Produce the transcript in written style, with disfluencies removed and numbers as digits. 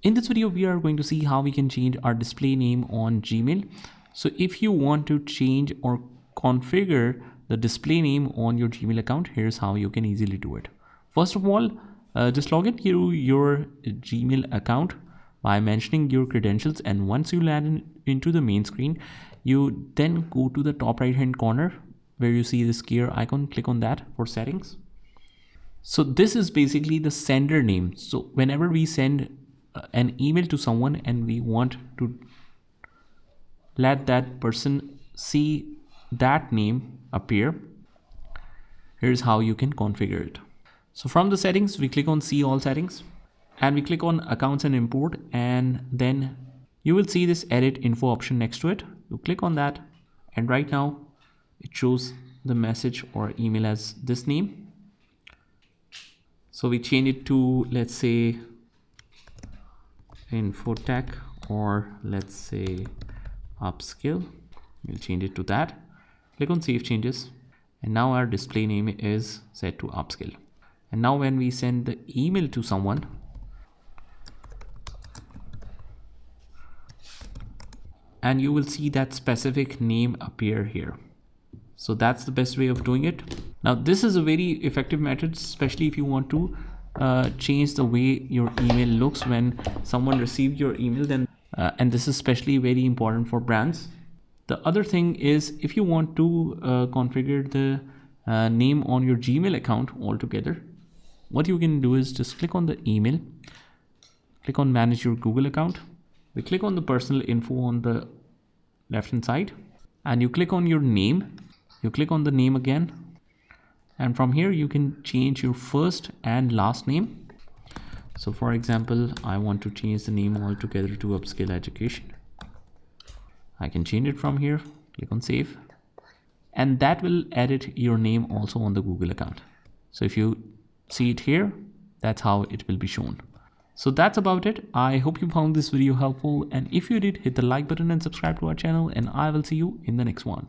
In this video, we are going to see how we can change our display name on Gmail. So if you want to change or configure the display name on your Gmail account, here's how you can easily do it. First of all, just log into your Gmail account by mentioning your credentials, and once you land into the main screen, you then go to the top right hand corner where you see this gear icon. Click on that for settings. So this is basically the sender name. So whenever we send an email to someone and we want to let that person see that name appear, here's how you can configure it. So from the settings, we click on see all settings and we click on accounts and import, and then you will see this edit info option next to it. You click on that, and right now it shows the message or email as this name. So we change it to, let's say, infotech, or let's say upskill. We'll change it to that. Click on save changes, and now our display name is set to upskill. And now when we send the email to someone, and you will see that specific name appear here. So that's the best way of doing it. Now this is a very effective method, especially if you want to change the way your email looks when someone receives your email, then and this is especially very important for brands. The other thing is, if you want to configure the name on your Gmail account altogether, what you can do is just click on the email, click on manage your Google account. We click on the personal info on the left hand side, and you click on your name. You click on the name again, and from here you can change your first and last name. So for example, I want to change the name altogether to Upskill-Education. I can change it from here. Click on save, and that will edit your name also on the Google account. So if you see it here, that's how it will be shown. So that's about it. I hope you found this video helpful, and if you did, hit the like button and subscribe to our channel, and I will see you in the next one.